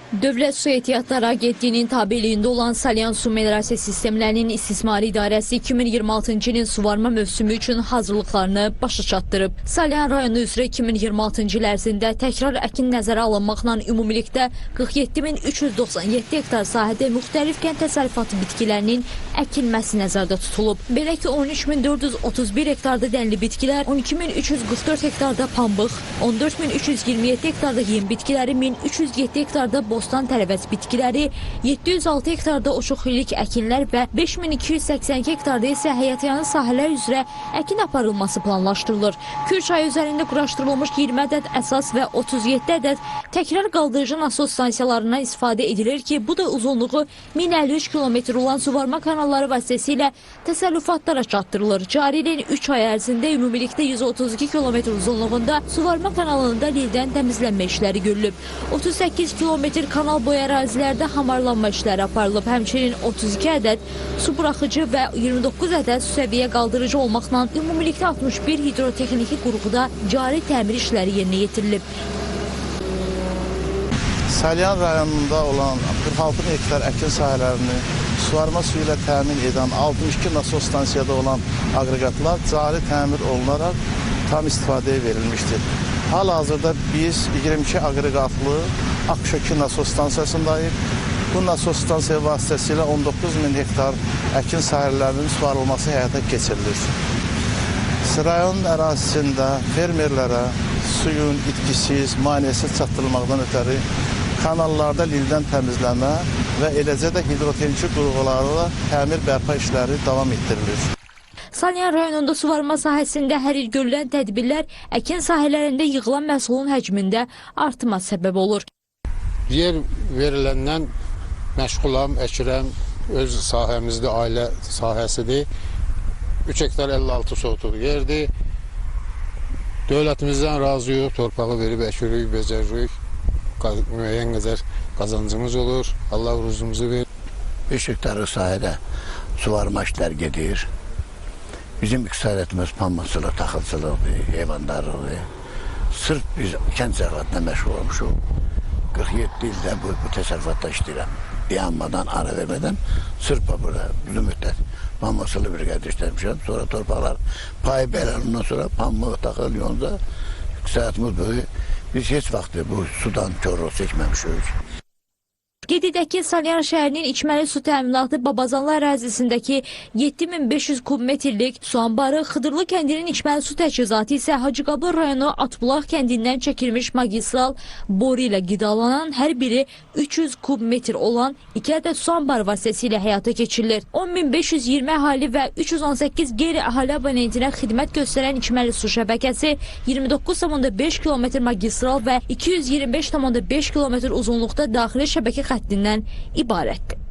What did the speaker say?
Dövlət Su Ehtiyatları Agentliyinin tabeliyində olan Salyan Su Meliorasiya Sistemlərinin İstismarı İdarəsi 2026-cı ilin suvarma mövsümü üçün hazırlıqlarını başa çatdırıb. Salyan rayonu üzrə 2026-cı il ərzində təkrar əkin nəzərə alınmaqla ümumilikdə 47.397 hektar sahədə müxtəlif kənd təsərrüfatı bitkilərinin əkilməsi nəzərdə tutulub. Belə ki, 13.431 hektarda dənli bitkilər, 12.344 hektarda pambıq, 14.327 hektarda yem bitkiləri, 1.307 hektarda bostan tərəvəz bitkiləri, 706 hektarda oşuqillik əkinlər və 5282 hektarda isə həyətyanı sahələr üzrə əkin aparılması planlaşdırılır. Kür çayı üzərində quraşdırılmış 20 ədəd əsas və 37 ədəd təkrar qaldırıcı nasos stansiyalarından istifadə edilir ki, bu da uzunluğu 1053 kilometr olan suvarma kanalları vasitəsilə təsərrüfatlara çatdırılır. Cari ilin 3 ay ərzində ümumilikdə 132 kilometr uzunluğunda suvarma kanalında lildən təmizlənmə işləri görülüb. 38 kilometr kanal boyu ərazilərdə hamarlanma işləri aparılıb. Həmçinin 32 ədəd su buraxıcı və 29 ədəd su səviyyə qaldırıcı olmaqla ümumilikdə 61 hidrotexniki qurğuda cari təmir işləri yerinə yetirilib. Salyan rayonunda olan 46 hektar əkin sahələrini suvarma suyu ilə təmin edən 62 nasos stansiyada olan aqreqatlar cari təmir olunaraq tam istifadəyə verilmişdir. Hal-hazırda biz 22 aqreqatlı Akşöki nasos stansiyasındayıq. Bu nasos stansiya vasitəsilə 19.000 hektar əkin sahələrinin suvarılması həyata keçirilir. Rayon ərazisində fermerlərə suyun itkisiz, maneəsiz çatdırılmaqdan ötəri kanallarda lildən təmizləmə və eləcə də hidrotexniki qurğularla təmir bərpa işləri davam etdirilir. Salyan rayonunda suvarma sahəsində hər il görülən tədbirlər əkin sahələrində yığılan məhsulun həcmində artıma səbəb olur. Yer veriləndən məşğulam, əkirəm, öz sahəmizdə ailə sahəsidir. 3 hektar 56 sotuq yerdir. Dövlətimizdən razıyıq, torpağı verib əkirik, becəririk. Müəyyən qədər qazancımız olur, Allah ruzumuzu verir. 5 hektarlıq sahədə suvarma işlər gedir. Bizim iqtisadiyyatımız pambıqçılıq, taxılçılıqdır, heyvandarlıqdır. Sırf biz kənd təsərrüfatına məşğul olmuşuq. 47 ildə bu təsərrüfatda işləyirəm. Dayanmadan, ara vermədən sırf burada uzun müddət pambıqçılıq bir qədər işləmişəm. Sonra torpaqlar payı beləndən sonra pambıq, taxıl, yonca iqtisadiyyatımız böyük. Biz heç vaxt bu sudan körlük çəkməmişik. Qeyd edək ki, Salyan şəhərinin içməli su təminatı Babazanlı ərazisindəki 7500 kub metrlik su anbarı, Xıdırlı kəndinin içməli su təchizatı isə Hacıqabul rayonu Atbulaq kəndindən çəkilmiş magistral boru ilə qidalanan hər biri 300 kub metr olan 2 ədəd su anbarı vasitəsilə həyata keçirilir. 10.520 əhali və 318 qeyri-əhali abonentinə xidmət göstərən içməli su şəbəkəsi 29,5 km magistral və 225,5 km uzunluqda daxili şəbəkə xəttindən ibarətdir.